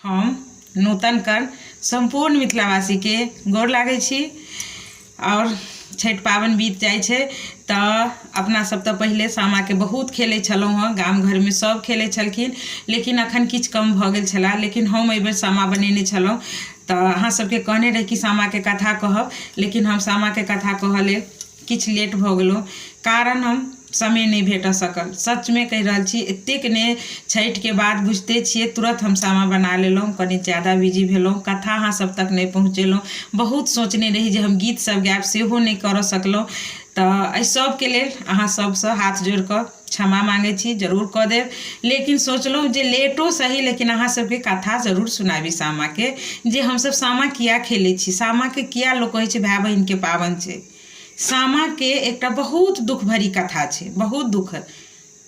हम नूतन कर्ण संपूर्ण मिथिलावासी के गोर लागै छी। और छठ पाबनि बीत जाइ छै तऽ अपना सब तऽ पहिले सामा के बहुत खेलै छलहुँ हँ, गाम घर में सब खेलै छलखिन, लेकिन अखन किछु कम भऽ गेल छला। लेकिन हम एहि बेर सामा बनेने छलहुँ तऽ अहाँ सबके कहने रही कि सामा के कथा कहब, लेकिन हम सामा के कथा कहऽ लेल किछु लेट भऽ गेलहुँ, कारण हम समय नहीं भेट सकल। सच में कहि रहल छी, एतेक ने छठ के बाद बुझते छिए तुरंत हम सामा बना लेलहुँ, कनी ज़्यादा बिजी भेलहुँ, कथा अहाँ सब तक नहीं पहुँचेलहुँ। बहुत सोचने रही जे हम गीत सब गायब, सेहो नहीं कर सकलहुँ। तऽ एहि सबके लेल अहाँ सबसँ हाथ जोड़ कऽ क्षमा मांगै छी, जरूर कऽ देब। लेकिन सोचलहुँ जे लेटो सही, लेकिन अहाँ सबके कथा जरूर सुनाबी सामा के, जे हमसब सामा किया खेलै छी, सामा के किया लोग कहै छै भाई बहिन के पाबनि छै। सामा के एकटा बहुत दुख भरी कथा छै, बहुत दुख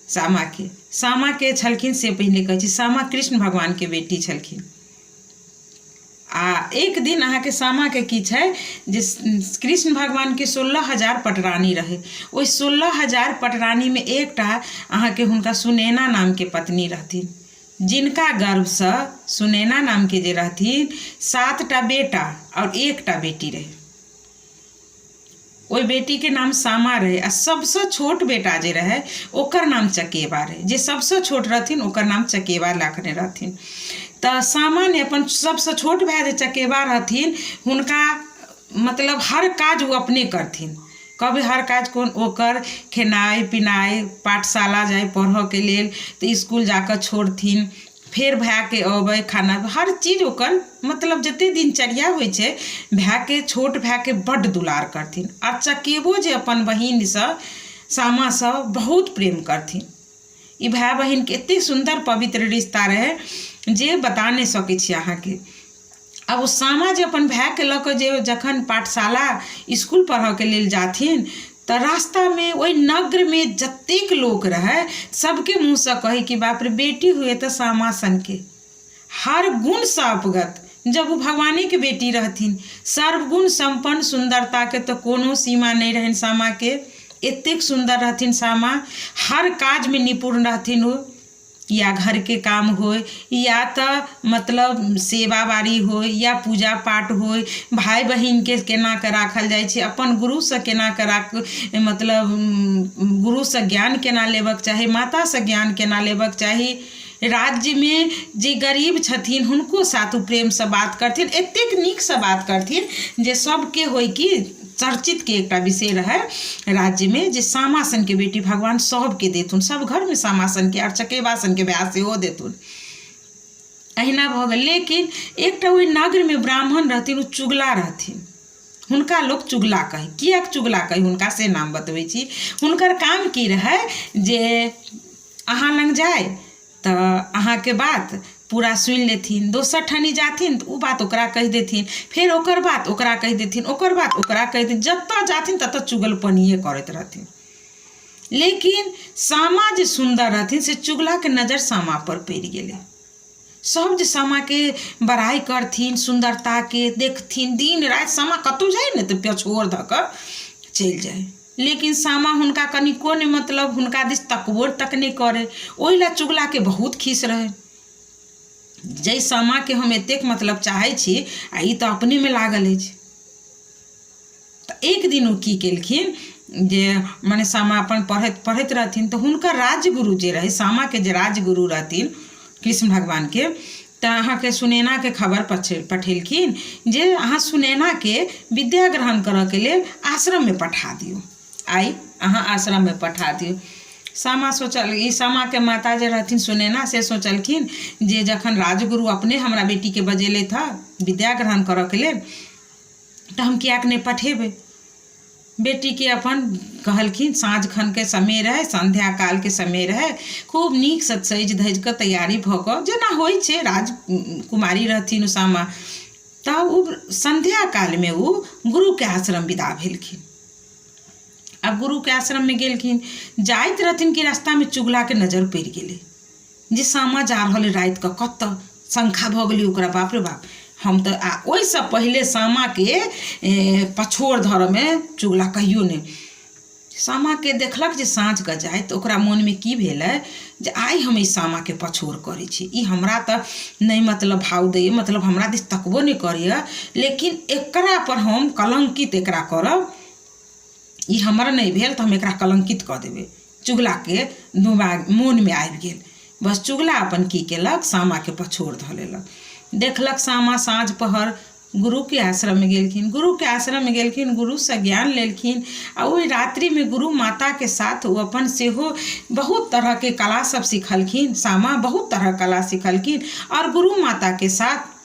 सामा के छलखिन से पहले कहै छी। सामा कृष्ण भगवान के बेटी छलखिन। आ एक दिन अहाँ के सामा के की छै जे कृष्ण भगवान के 16,000 पटरानी रहे। ओहि 16,000 पटरानी में एकटा अहाँ के हुनका सुनैना नाम के पत्नी रहथिन, जिनका गर्भ से सुनैना नाम के जे रहथिन 7टा बेटा और 1टा बेटी रहे। ओई बेटी के नाम सामा रहे। आ सबसे छोट बेटा जे रहे ओकर नाम चकेबा रहे। जे सबसे छोट रहथिन ओकर नाम चकेबा रखने रहथिन। तऽ सामा ने अपन सबसे छोट भाई जे चकेबा रहथिन, हुनका मतलब हर काज वो अपने करथिन। कभी हर काज कोन ओकर खेनाई पिनाई, पाठशाला जाए पढ़ऽ के लेल तऽ स्कूल जाकर छोड़थिन, फिर भाई के अबै खाना, हर चीज ओकर मतलब जते दिनचर्या होइ छै भाई के, छोट भाई के बड्ड दुलार करथिन। आ चकेबो जे अपन बहिन से सामा से बहुत प्रेम करथिन। ई भाई बहिन के एते सुंदर पवित्र रिश्ता रहे जे बता नहीं सकै छी अहाँ के। अब ओ सामा जे अपन भाई के लऽ कऽ जे जखन पाठशाला स्कूल पढ़ऽ के लेल जाथिन तऽ रास्ता में ओहि नगर में जतेक लोक रहे सबके मुँह से कहे कि बाप रे बेटी हुए तो सामा सन के, हर गुण से अपगत। जब वो भगवाने के बेटी रहथिन, सर्वगुण संपन्न, सुंदरता के तो कोनो सीमा नहीं रहन सामा के। एतेक सुंदर रहथिन सामा, हर काज में निपुण रहथिन वो, या घर के काम हो, या तो मतलब सेवा बारी हो, या पूजा पाठ हो, भाई बहिन के केना के राखल जाय छै, अपन गुरु से केना के राख, मतलब गुरु से ज्ञान केना लेबक चाही, माता से ज्ञान केना लेबक चाही, राज्य में जे गरीब छथिन हुनको साथ प्रेम से बात करथिन, एतेक नीक से बात करथिन जे सबके होय कि चर्चित के एकटा विषय रहे राज्य में जे सामासन के बेटी भगवान सबके देथुन, सब घर में सामासन के और चकेबासन के ब्याह सेहो देथुन। अहिना भऽ गेल। लेकिन एकटा ओहि नगर में ब्राह्मण रहथिन, ओ चुगला रहथिन। हुनका लोग चुगला कहे। किया चुगला कहे हुनका से नाम बतबै छी। हुनकर काम की रहे जे अहाँ लग जाए तऽ अहाँ के बात पूरा सुन लेथिन, दोसर ठानी जाथिन तऽ उ बात ओकरा कह देथिन, फिर ओकर बात ओकरा कह देथिन, ओकर बात ओकरा कह देथिन, जतऽ जाथिन ततऽ चुगलपनिए करैत रहथिन। लेकिन सामा जे सुंदर रहथिन से चुगला के नजर सामा पर पड़ि गेलै। सब जे सामा के बड़ाई करथिन, सुंदरता के देखथिन, दिन रात सामा कतौ जाए ने तऽ पछोर धऽ कऽ चलि जाए। लेकिन सामा हुनका कनिको ने मतलब हुनका दिस तकबोर तक नहीं करे। ओहि ला चुगला के बहुत खीस रहे। जै सामा के हम एतेक मतलब चाहै छी आ ई तऽ अपने में लागल अछि। तऽ एक दिन ओ की केलखिन जे माने सामा अपन पढ़ैत रहथिन तऽ हुनकर राजगुरु जे रहे, सामा के जे राजगुरु रहथिन कृष्ण भगवान के, तऽ अहाँ के सुनैना के खबर पठेलखिन जे अहाँ सुनैना के विद्या ग्रहण करऽ के लेल आश्रम में पठा दियौ, आई अहाँ आश्रम में पठा दियौ। सामा सोचल, ई सामा के माता जे रहथिन सुनैना से सोचलखिन जे जखन राजगुरु अपने हमरा बेटी के बजेले था विद्या ग्रहण करऽ के लेल तऽ हम कियाक नहीं पठेबै। बेटी के अपन कहलखिन, साँझ खन के समय रहे, संध्या काल के समय रहे, खूब नीक से सजि धजि कऽ तैयारी भऽ कऽ जेना होइ छै, राजकुमारी रहथिन ओ सामा। तऽ ओ संध्या काल में ओ गुरु के आश्रम विदा भेलखिन। अब गुरु के आश्रम में गेलखिन, जाइत रहथिन कि रास्ता में चुगला के नजर पड़ि गेलै जे सामा जा रहल रात के, कतऽ शंखा भऽ गेलै ओकरा, बाप रे बाप। हम तऽ आ ओहिसँ पहिले सामा के पछोर धरऽ में चुगला कहियो नहीं। सामा के देखलक जे साँझ के जाय तो ओकरा मन में की भेलै जे आइ हम ई सामा के पछोड़ करै छी, ई हमरा तऽ नहीं मतलब भाव दैए, मतलब हमरा दिस तकबो नहीं करैए, लेकिन एकरा पर हम कलंकित एकरा करब, ई हमर नहीं भेल तो हम एकरा कलंकित कऽ देबै। चुगला के दिमाग मोन में आबि गेल। बस चुगला अपन की केलक, सामा के पछोड़ धऽ लेलक। देखलक सामा साँझ पहर गुरु के आश्रम में गेलखिन, गुरु के आश्रम में गेलखिन, गुरु से ज्ञान लेलखिन। आ ओहि रात्रि में गुरु माता के साथ वो अपन सेहो बहुत तरह के कला सब सिखलखिन। सामा बहुत तरह कला सिखलखिन और गुरु माता के साथ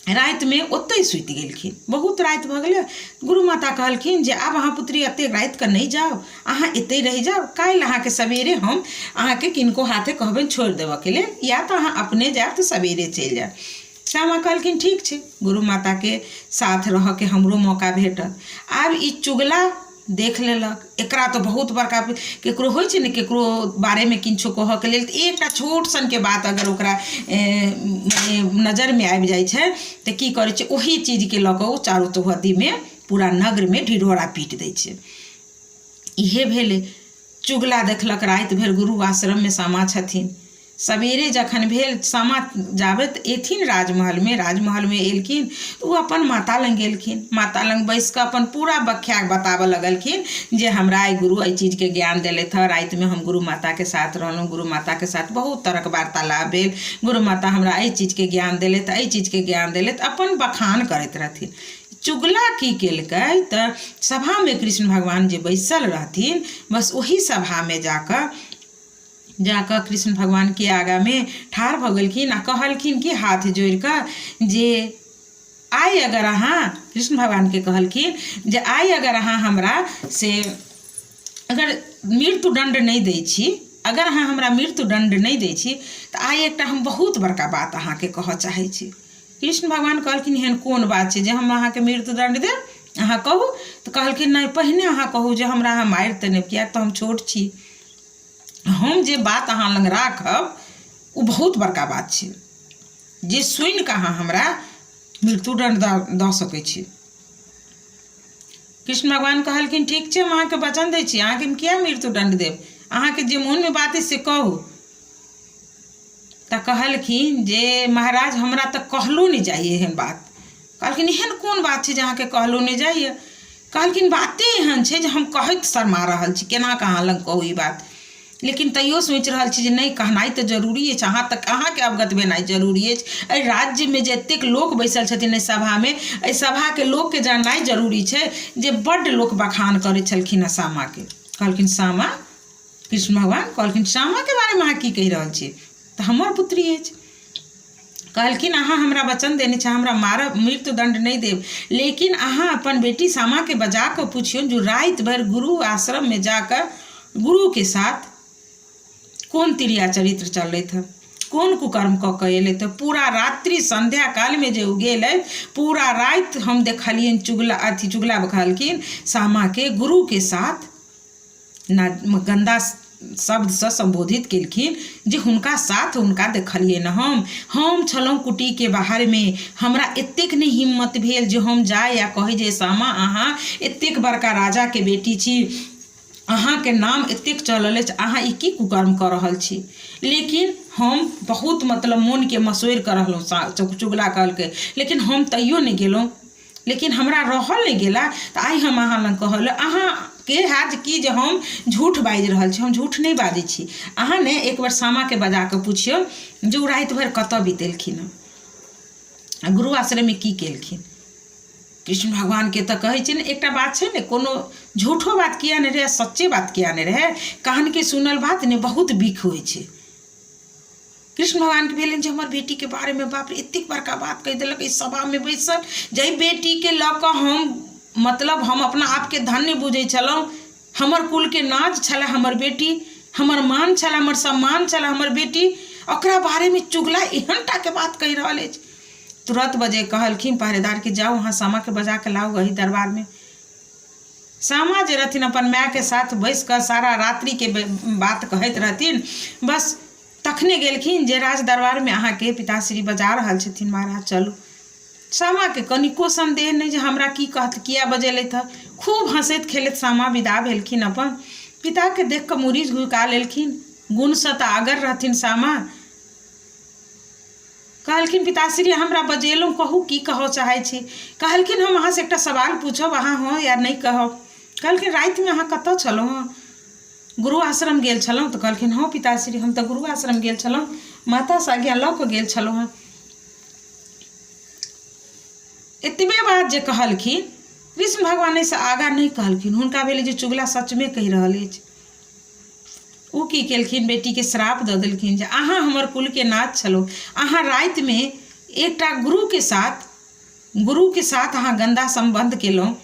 राति में ओतै सुति गेलखिन। बहुत राति भऽ गेलै। गुरु माता कहलखिन जे आब अहाँ पुत्री एते राति के नहीं जाओ, अहाँ एतै रहि जाओ, काल्हि अहाँके सवेरे हम अहाँके किनको हाथे कहबनि छोड़ि देबऽ के लेल, या तो अहाँ अपने जायब तो सवेरे चलि जायब। सामा कहलखिन ठीक छै, गुरु माता के साथ रह के हमरो मौका भेटत। आब ई चुगला देख लेलक, एकरा तो बहुत बड़का केकरो होइ छै ने, केकरो बारे में किछो कहऽ के लेल एकटा छोट सन के बात अगर ओकरा नजर में आबि जाइ छै तऽ की करै छै, ओही चीज के लऽ कऽ ओ चारू चौहद्दी में पूरा नगर में ढिढोरा पीट दै छै। इहे भेलै। चुगला देखलक राति भरि गुरु आश्रम में सामा छथिन। सवेरे जखन भेल सामा जाबत एथिन राजमहल में एलखिन तो वो अपन माता लंग गेलखिन। माता लंग बैस कऽ अपन पूरा व्याख्या बताबऽ लगलखिन जे हमरा आई गुरु एहि चीज के ज्ञान देलथि हँ, राति में हम गुरु माता के साथ रहलहुँ, गुरु माता के साथ बहुत तरह के वार्तालाप भेल, गुरु माता हमरा एहि चीज के ज्ञान देलथि, एहि चीज के ज्ञान देलथि, अपन बखान करैत रहथिन। चुगला की केलकै तऽ सभा में कृष्ण भगवान जे बैसल रहथिन, बस वही सभा में जाकर कृष्ण भगवान के आगा में ठाढ़ भऽ गेलखिन आ कहलखिन कि हाथ जोड़ि कऽ जे आइ अगर अहाँ, कृष्ण भगवान के कहलखिन जे आइ अगर अहाँ हमरा से अगर मृत्यु दंड नहीं दै छी, अगर अहाँ हमरा मृत्यु दंड नहीं दै छी तऽ आइ एकटा हम बहुत बड़का बात अहाँके कहऽ चाहै छी। कृष्ण भगवान कहलखिन एहन कोन बात छै जे हम अहाँके मृत्यु दंड देब, अहाँ कहू। तऽ कहलखिन नहीं, पहिने अहाँ कहू जे हमरा अहाँ मारि तऽ नहि, किएक तऽ हम छोट छी। हम जे बात अहाँ लग राखब ओ बहुत बड़का बात छै जे सुनि कऽ अहाँ हमरा मृत्युदंड दऽ सकै छी। कृष्ण भगवान कहलखिन ठीक छै, हम अहाँके वचन दै छी, अहाँके हम किया मृत्युदंड देब, अहाँके जे मोन में बात है से कहू। तऽ कहलखिन जे महाराज हमरा तऽ कहलो नहीं जाइए एहन बात। कहलखिन एहन कोन बात छै जे अहाँके कहलो नहीं जाइए। कहलखिन बाते एहन छै जे हम कहैत शर्मा रहल छी, केना कऽ अहाँ लग कहू ई बात, लेकिन तैयो सोचि रहल छी जे नहीं कहनाइ तऽ जरूरी अछि, अहाँ तक अहाँके अवगत भेनाइ जरूरी अछि। एहि राज्य में जतेक लोक बैसल छथिन एहि सभा में, एहि सभा के लोक के जाननाइ जरूरी छै जे बड्ड लोक बखान करै छलखिन हँ सामा के। कहलखिन सामा, कृष्ण भगवान कहलखिन सामा के बारे में अहाँ की कहि रहल छी, तऽ हमर पुत्री अछि। कहलखिन अहाँ हमरा वचन देने छै, हमरा मारब, मृत्यु दंड नहीं देब, लेकिन अहाँ अपन बेटी सामा के बजा कऽ पूछियौ जो राति भर गुरु आश्रम में जाकर गुरु के साथ कोन तिरिया चरित्र चलैत है, कोन कुकर्म कऽ के अयलथि। पूरा रात्रि संध्या काल में जे गेल पूरा राति हम देखलियन चुगला कहलखिन सामा के गुरु के साथ गंदा शब्द से संबोधित केलखिन जे हुनका साथ हुनका देखलियन। हम छलहुँ कुटी के बाहर में, हमरा एतेक नहीं हिम्मत भेल जे हम जाय या कही जे सामा अहाँ एतेक बड़का राजा के बेटी छी, अहाँ के नाम एतेक चलल अछि, अहाँ ई की कुकर्म कऽ रहल छी। लेकिन हम बहुत मतलब मोन के मसोरि कऽ रहलहुँ, चुगला कहलकै, लेकिन हम तैयो नहीं गेलहुँ, लेकिन हमरा रहल नहीं गेला। तऽ आइ हम अहाँ लग कहल अहाँ के हैत कि जे हम झूठ बाजि रहल छी, हम झूठ नहीं बाजै छी। अहाँ ने एक बार सामा के बजा कऽ पूछियौ जे ओ राति भरि कतऽ बितेलखिन हँ, गुरु आश्रम में की केलखिन। कृष्ण भगवान के तऽ कहै छै ने एकटा बात छै ने, कोनो झूठो बात किया नहीं रहे, सच्चे बात किया नहीं रहे, कान के सुनल बात ने बहुत बिख होइ छै। कृष्ण भगवान के भेलन जे हमर बेटी के बारे में बाप रे एतेक बड़का बात कहि देलक इस सभा में बैसल, जहि बेटी के लऽ कऽ हम मतलब हम अपना आप के धन्य बुझै छलहुँ, हमर कुल के नाज छलै हमर बेटी, हमर मान छलै, हमर सम्मान छलै हमर बेटी, ओकरा बारे में चुगला एहन टा के बात कहि रहल अछि। तुरंत बजे कहलखिन पहरेदार के जाओ वहाँ सामा के बजा के लाओ वही दरबार में। सामा जे रहथिन अपन माय के साथ बैस कर सारा रात्रि के बात कहैत रहथिन। बस तखने गेलखिन जे राज दरबार में अहाँ के पिताश्री बजा रहल छथिन, महाराज चलू। सामा के कनिको संदेह नहीं जे हमरा की कहत किया बजेलथि हँ। खूब हंसैत खेलैत सामा विदा भेलखिन। अपन पिता के देख कऽ मुड़ी झुका लेलखिन। गुणसँ तऽ आगर रहथिन सामा। कहलखिन पिताश्री हमरा बजेलहुँ, कहू की कहऽ चाहै छी। कहलखिन हम अहाँ से एकटा सवाल पूछब, अहाँ हँ या नहि कहब। कहलखिन राति में अहाँ कतऽ छलहुँ हँ? गुरु आश्रम गेल छलहुँ। तऽ कहलखिन हँ पिताश्री हम तऽ गुरु आश्रम गेल छलहुँ, माता से आज्ञा लऽ कऽ गेल छलहुँ हँ। एतबे बात जे कहलखिन, कृष्ण भगवान एहिसँ आगाँ नहि कहलखिन। हुनका भेलै जे चुगला सचमे कहि रहल अछि। ओ की केलखिन, बेटी के श्राप दऽ देलखिन जे अहाँ हमर कुल के नाच छलहुँ, अहाँ राति में एकटा गुरु के साथ अहाँ गंदा संबंध केलहुँ।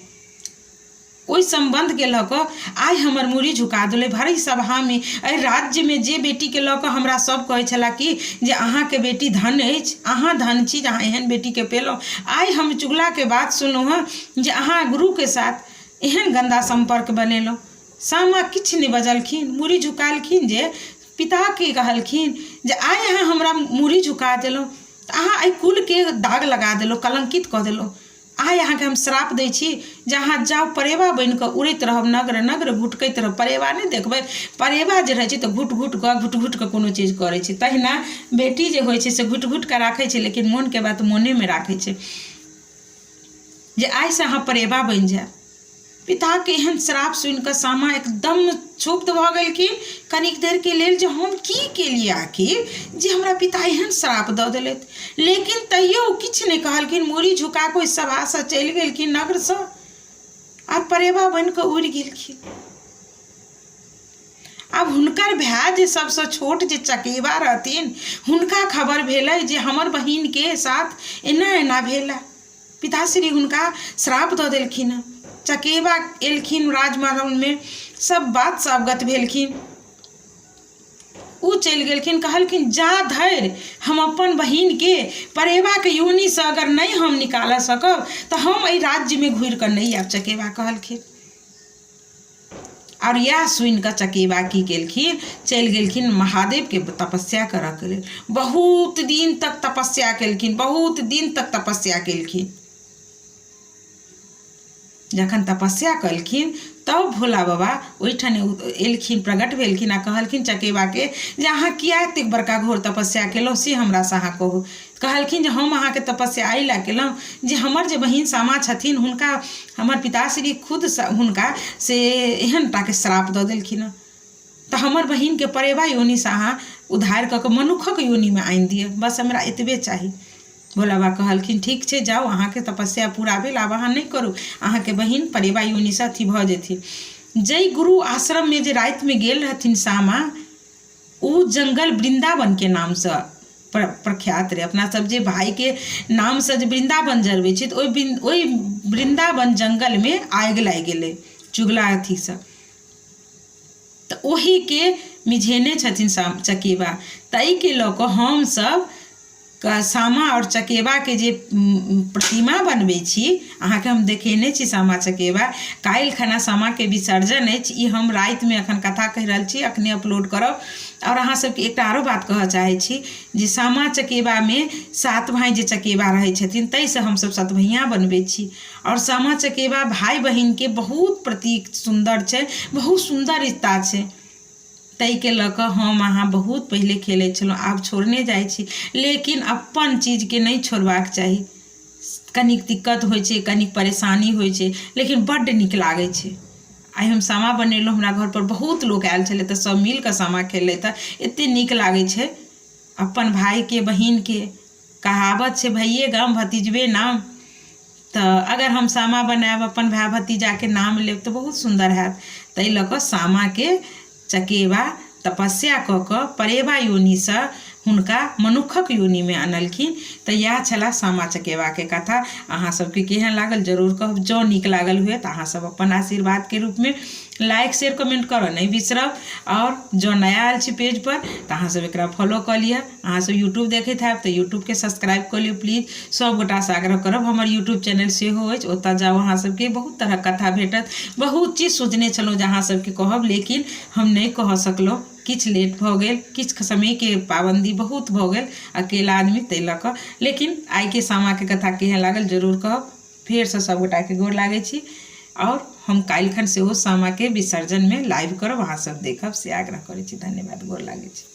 ओहि संबंध के लऽ कऽ आइ हमर मूड़ी झुका देलै। भरी सभा में एहि राज्य में जे बेटी के लऽ कऽ हमरा सब कहै छला कि जे अहाँ के बेटी धन अछि, अहाँ धन छी जे अहाँ एहन बेटी के पेलहुँ। आइ हम चुगला के बात सुनलहुँ हँ जे अहाँ गुरु के साथ एहन गंदा संपर्क बनेलहुँ। सामा किछु नहि बजलखिन, मूड़ी झुकालखिन। जे पिता के कहलखिन जे आइ अहाँ हमरा मूड़ी झुका देलहुँ तऽ अहाँ एहि कुल के दाग लगा देलहुँ, कलंकित कऽ देलहुँ। आइ अहाँके हम श्राप दै छी जे अहाँ जाउ परेवा बनि कऽ उड़ैत रहब, नगर नगर घुटकैत रहब। परेवा नहि देखबै, परेवा जे रहै छै तऽ घुट घुट कऽ कोनो चीज करै छै। तहिना बेटी जे होइ छै से घुट घुट कऽ राखै छै, लेकिन मोनके बात मोनेमे राखै छै। जे आइसँ अहाँ परेवा बनि जायब। पिता के एहन श्राप सुनि कऽ सामा एकदम क्षुब्ध भऽ गेलखिन कनिक देर के लेल जे हम की केलिए आखिर जे हमरा पिता एहन श्राप दऽ देलथि। लेकिन तैयो किछु नहि कहलखिन, मूड़ी झुका कऽ ओहि सभासँ चलि गेलखिन नगरसँ आ परेवा बनि कऽ उड़ि गेलखिन। आब हुनकर भाय जे सबसँ छोट जे चकेबा रहथिन, हुनका खबर भेलै जे हमर बहिन के साथ एना एना भेला। पिताश्री हुनका श्राप दऽ देलखिन। चकेबा एलखिन राजमहल में, सब बात सावगत भेलखिन। उ चलि गेलखिन, कहलखिन जा धैर्य हम अपन बहिन के परेवा के योनि से अगर नहीं हम निकाल सकब तो हम एहि राज्य में घुरि कऽ नहीं आब। चकेबा कहलखिन। और यह सुनि कऽ चकेबा की केलखिन, चलि गेलखिन महादेव के तपस्या करऽ के लेल। बहुत दिन तक तपस्या केलखिन, बहुत दिन तक तपस्या केलखिन। जखन तपस्या कलखिन तब भोला बाबा ओहिठाम एलखिन, प्रगट भेलखिन आ कहलखिन चकेबा के जे अहाँ किया एतेक बड़का घोर तपस्या केलहुँ से हमरा से अहाँ कहू। कहलखिन जे हम अहाँके तपस्या एहि लए केलहुँ जे हमर जे बहिन सामा छथिन हुनका हमर पिताश्री खुद हुनका से एहन टाके श्राप दऽ देलखिन हँ। तऽ हमर बहिन के परेवा योनि से अहाँ उद्धार कऽ के मनुखक योनि में आनि दिअ, बस हमरा एतबे चाही। भोला बाबा कहलखिन ठीक छै, जाउ अहाँके तपस्या पूरा भेल, आब अहाँ नहि करू, अहाँके बहिन परेवा योनि से अथी भऽ जेथिन। जय गुरु आश्रम में जे राति में गेल रहथिन सामा, ओ जंगल वृंदावन के नाम से प्रख्यात रहे। अपना सब जे भाई के नाम से जे वृंदावन जरबै छै तऽ ओहि वृंदावन जंगल में आगि लागि गेलै चुगला अथी से। तऽ ओही के मिझेने छथिन चकेबा। ताहि के लऽ कऽ हम सब सामा और चकेबा के जे प्रतिमा बनबै छी, अहाँके हम देखेने छी सामा चकेबा। काल्हि खना सामा के विसर्जन अछि, ई हम राति में एखन कथा कहि रहल छी, अखने अपलोड करब। और अहाँ सबके एकटा आरो बात कहऽ चाहै छी जे सामा चकेबा में 7 भाई जे चकेबा रहै छथिन ताहिसँ हमसब 7 भैया बनबै छी। और सामा चकेबा भाई बहिन के बहुत प्रतीक सुंदर छै, बहुत सुंदर रिश्ता छै। ताहि के लऽ कऽ हम अहाँ बहुत पहले खेलै छलहुँ, आब छोड़ने जाइ छी। लेकिन अपन चीज के नहीं छोड़बाक चाही। कनिक दिक्कत होइ छै, कनिक परेशानी होइ छै, लेकिन बड्ड नीक लागै छै। आइ हम सामा बनेलहुँ, हमरा घर पर बहुत लोग आयल छलै तऽ सब मिल कऽ सामा खेललै। एते नीक लागै छै। अपन भाई के बहिन के कहावत छै भैये गाम भतीजबे नाम। तऽ अगर हम सामा बनायब अपन भाई भतीजा के नाम लेब तऽ बहुत सुंदर हैत। ताहि लऽ कऽ सामा के चकेबा तपस्या कऽ कऽ परेवा योनि से हुनका मनुखक योनि में आनलखिन। तऽ इएह छला सामा चकेबा के कथा। अहाँ सबके केहन लागल जरूर कहब। जँ नीक लागल हुए तऽ अहाँ सब अपन आशीर्वाद के रूप में लाइक शेयर कमेंट करऽ नहीं बिसरब। और जँ नया आयल छी पेज पर तऽ अहाँ सब एकरा फॉलो कऽ लिअ। अहाँ सब यूट्यूब देखैत हैब तऽ यूट्यूब के सब्सक्राइब कऽ लिअ प्लीज। सब गोटा से आग्रह करब, हमर यूट्यूब चैनल सेहो अछि, ओतऽ जाउ अहाँ सबके बहुत तरह कथा भेटत। बहुत चीज सोचने छलहुँ जे अहाँ सबके कहब, लेकिन हम नहीं कह सकलहुँ। किछ लेट भ गेल, किछ समय के पाबंदी बहुत भ गेल, अकेला आदमी तै लऽ कऽ। लेकिन आइ के सामा के कथा केहन लागल जरूर कहब। फेर से सब गोटा के गोर लागै छी और हम काल्हि खन सेहो सामा के विसर्जन में लाइव करब, अहाँ सब देखब से आग्रह करै छी। धन्यवाद, गोर लागै छी।